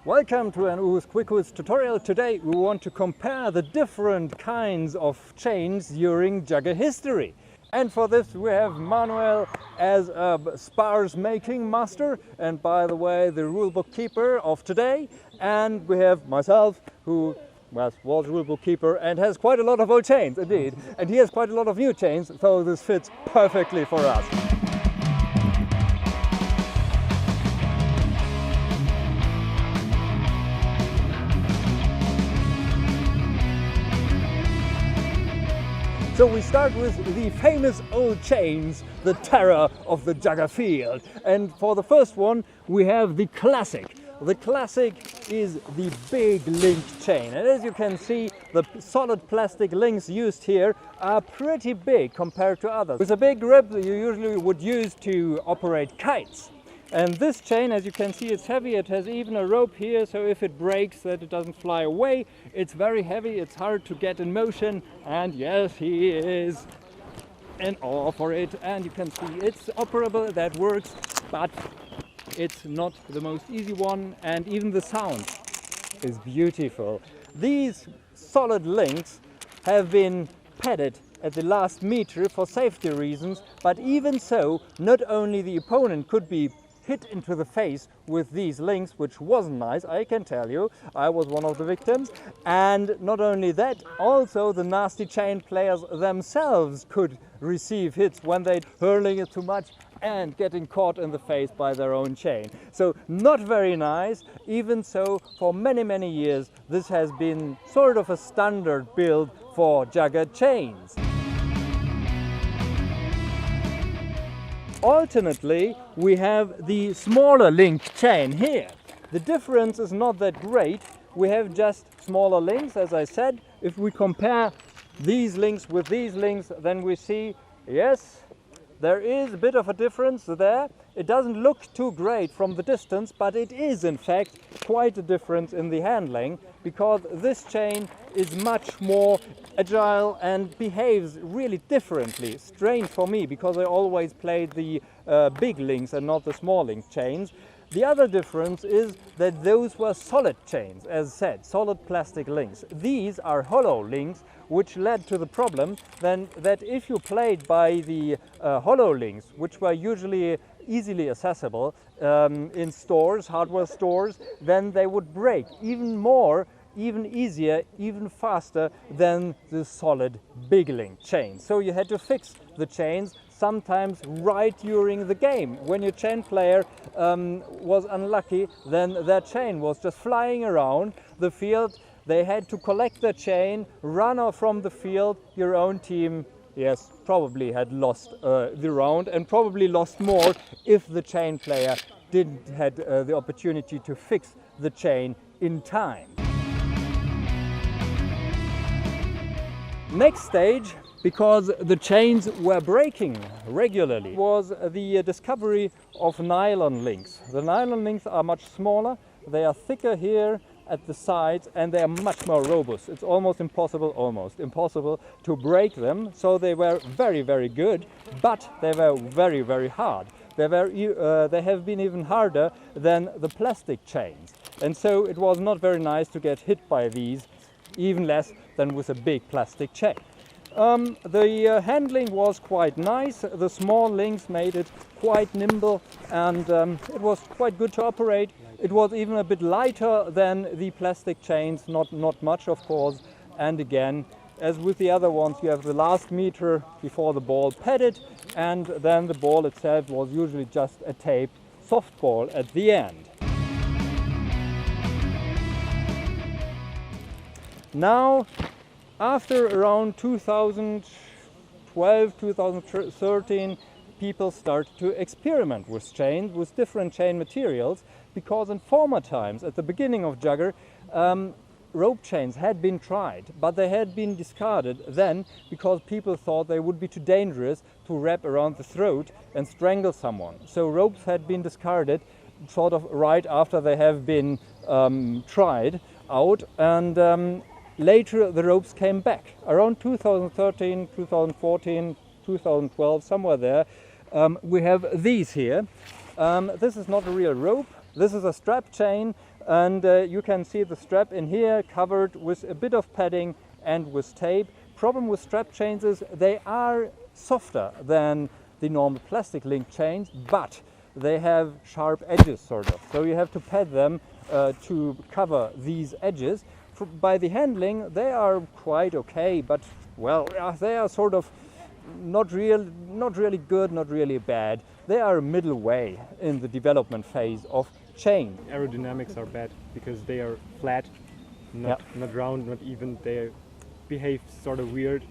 Welcome to an Quick tutorial. Today we want to compare the different kinds of chains during Jugger history. And for this we have Manuel as a spars making master, and by the way the rulebook keeper of today. And we have myself, who was rulebook keeper and has quite a lot of old chains indeed. And he has quite a lot of new chains, so this fits perfectly for us. So we start with the famous old chains, the terror of the Jugger field. And for the first one we have the classic. The classic is the big link chain. And as you can see, the solid plastic links used here are pretty big compared to others. With a big rib you usually would use to operate kites. And this chain, as you can see, it's heavy. It has even a rope here, so if it breaks that it doesn't fly away. It's very heavy, it's hard to get in motion, and yes, he is in awe for it. And you can see it's operable, that works, but it's not the most easy one, and even the sound is beautiful. These solid links have been padded at the last meter for safety reasons, but even so, not only the opponent could be hit into the face with these links, which wasn't nice, I can tell you. I was one of the victims. And not only that, also the nasty chain players themselves could receive hits when they're hurling it too much and getting caught in the face by their own chain. So not very nice. Even so, for many years this has been sort of a standard build for Jugger chains. Alternately, we have the smaller link chain here. The difference is not that great. We have just smaller links, as I said. If we compare these links with these links, then we see, yes, there is a bit of a difference there. It doesn't look too great from the distance, but it is in fact quite a difference in the handling, because this chain is much more agile and behaves really differently. Strange for me, because I always played the big links and not the small link chains. The other difference is that those were solid chains, as said, solid plastic links. These are hollow links, which led to the problem then that if you played by the hollow links, which were usually easily accessible in stores, hardware stores, then they would break even more, even easier, even faster than the solid big link chain. So you had to fix the chains sometimes right during the game. When your chain player was unlucky, then their chain was just flying around the field. They had to collect the chain, run off from the field. Your own team, yes, probably had lost the round, and probably lost more if the chain player didn't had the opportunity to fix the chain in time. Next stage, because the chains were breaking regularly, was the discovery of nylon links. The nylon links are much smaller, they are thicker here at the sides, and they are much more robust. It's almost impossible to break them. So they were very good, but they were very hard. They have been even harder than the plastic chains, and so it was not very nice to get hit by these, even less than with a big plastic chain. The handling was quite nice. The small links made it quite nimble, and it was quite good to operate. It was even a bit lighter than the plastic chains, not much of course. And again, as with the other ones, you have the last meter before the ball padded, and then the ball itself was usually just a taped softball at the end. Now, after around 2012, 2013, people start to experiment with chains, with different chain materials, because in former times, at the beginning of Jugger, rope chains had been tried, but they had been discarded then because people thought they would be too dangerous to wrap around the throat and strangle someone. So ropes had been discarded sort of right after they have been tried out, and later the ropes came back. Around 2013, 2014, 2012, somewhere there, we have these here. This is not a real rope. This is a strap chain And you can see the strap in here covered with a bit of padding and with tape. Problem with strap chains is they are softer than the normal plastic link chains, but they have sharp edges sort of. So you have to pad them to cover these edges. By the handling, they are quite okay, but well, they are sort of not really good, not really bad. They are a middle way in the development phase of chain. Aerodynamics are bad because they are flat, not round, not even. They behave sort of weird.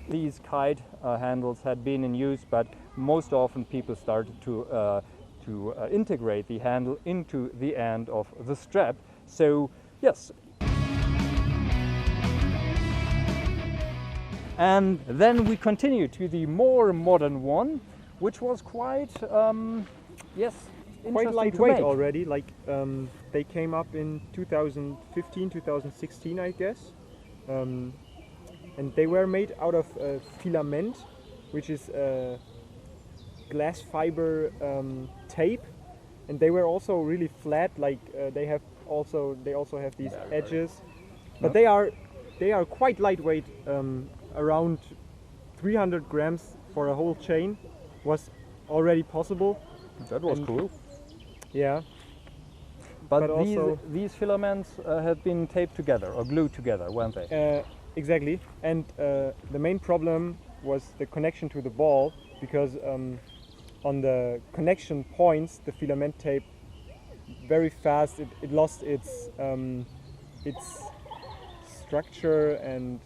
These kite handles had been in use, but most often people started to integrate the handle into the end of the strap. So yes. And then we continue to the more modern one, which was quite, quite lightweight already. Like they came up in 2015, 2016, I guess. And they were made out of filament, which is glass fiber tape, and they were also really flat. Like they also have these edges, but they are quite lightweight. Around 300 grams for a whole chain was already possible. That was cool. Yeah. But these filaments had been taped together or glued together, weren't they? Exactly. And the main problem was the connection to the ball, because on the connection points, the filament tape very fast it lost its structure and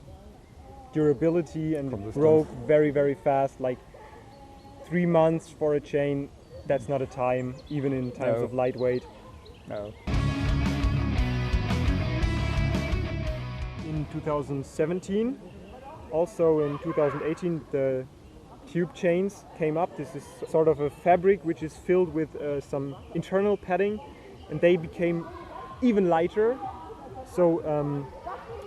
durability, and it broke very fast. Like 3 months for a chain, that's not a time, even in times of lightweight. No. In 2017, also in 2018, the tube chains came up. This is sort of a fabric which is filled with some internal padding, and they became even lighter. So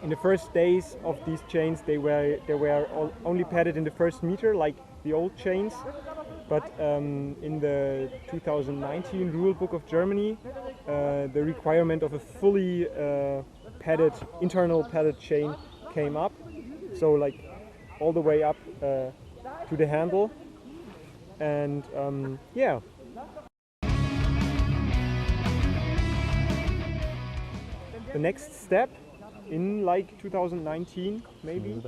in the first days of these chains, they were only padded in the first meter, like the old chains. But in the 2019 rule book of Germany, the requirement of a fully internal padded chain came up. So like all the way up to the handle, and yeah. The next step in like 2019, maybe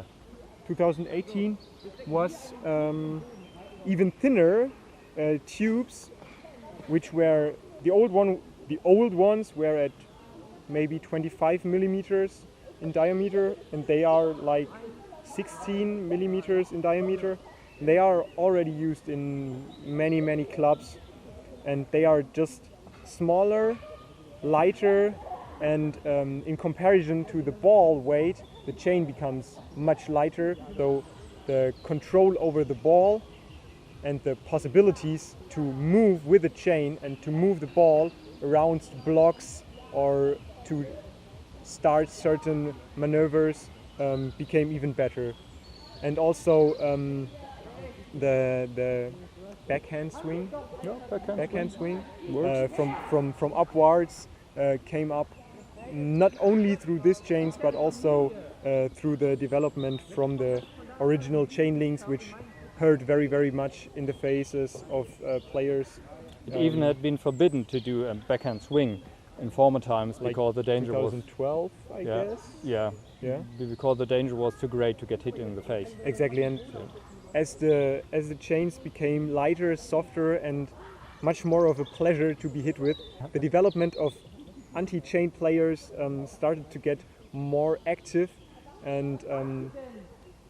2018, was even thinner tubes, which were the old ones were at maybe 25 millimeters in diameter, and they are like 16 millimeters in diameter. They are already used in many clubs, and they are just smaller, lighter, and in comparison to the ball weight, the chain becomes much lighter. So the control over the ball and the possibilities to move with the chain and to move the ball around blocks or to start certain maneuvers became even better. And also the backhand swing, backhand swing from upwards came up not only through these chains, but also through the development from the original chain links, which hurt very much in the faces of players. It even had been forbidden to do a backhand swing in former times, like because the danger 2012, I guess. Yeah, because the danger was too great to get hit in the face. Exactly, and as the chains became lighter, softer, and much more of a pleasure to be hit with, the development of anti-chain players started to get more active, and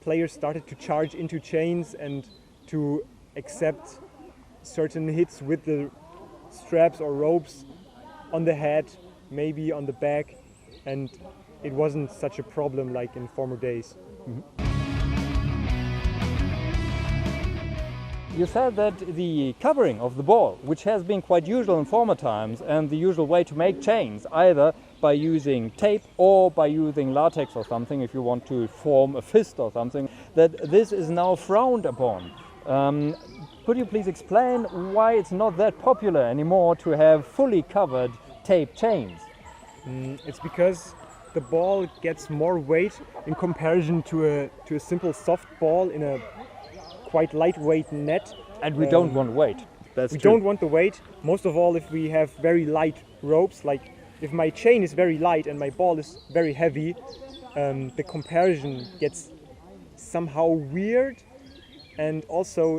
players started to charge into chains and to accept certain hits with the straps or ropes on the head, maybe on the back, and it wasn't such a problem like in former days. Mm-hmm. You said that the covering of the ball, which has been quite usual in former times and the usual way to make chains, either by using tape or by using latex or something, if you want to form a fist or something, that this is now frowned upon. Could you please explain why it's not that popular anymore to have fully covered tape chains? It's because the ball gets more weight in comparison to a simple soft ball in a quite lightweight net. And we don't want weight. That's we true. don't want the weight. Most of all, if we have very light ropes, like if my chain is very light and my ball is very heavy, the comparison gets somehow weird. And also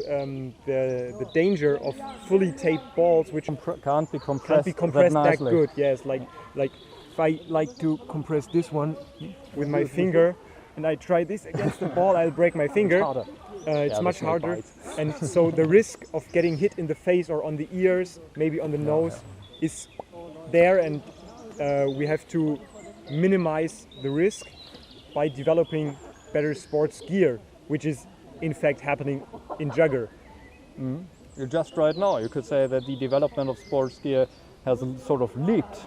the danger of fully taped balls, which can't be compressed, that good. Yes, like if I like to compress this one with my finger, and I try this against the ball, I'll break my finger. It's much harder, and so the risk of getting hit in the face or on the ears, maybe on the nose, is there, and we have to minimize the risk by developing better sports gear, which is in fact happening in Jugger. Just right now, you could say that the development of sports gear has sort of leaped.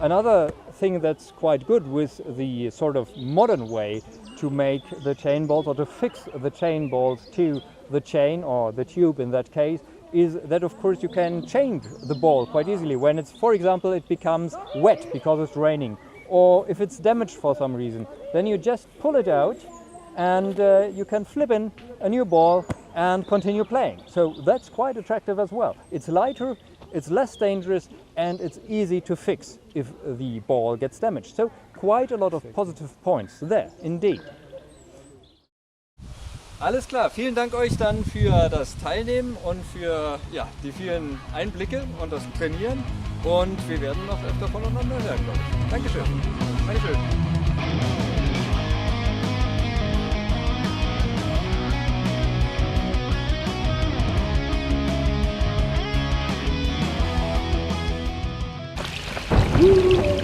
Another thing that's quite good with the sort of modern way to make the chain balls, or to fix the chain balls to the chain or the tube in that case, is that of course you can change the ball quite easily when it's, for example, it becomes wet because it's raining, or if it's damaged for some reason. Then you just pull it out and you can flip in a new ball and continue playing. So that's quite attractive as well. It's lighter, it's less dangerous, and it's easy to fix if the ball gets damaged. So quite a lot of positive points there, indeed. Alles klar, vielen Dank euch dann für das Teilnehmen und für die vielen Einblicke und das Trainieren. Und wir werden noch öfter voneinander hören, glaube ich. Dankeschön. Dankeschön. Woo!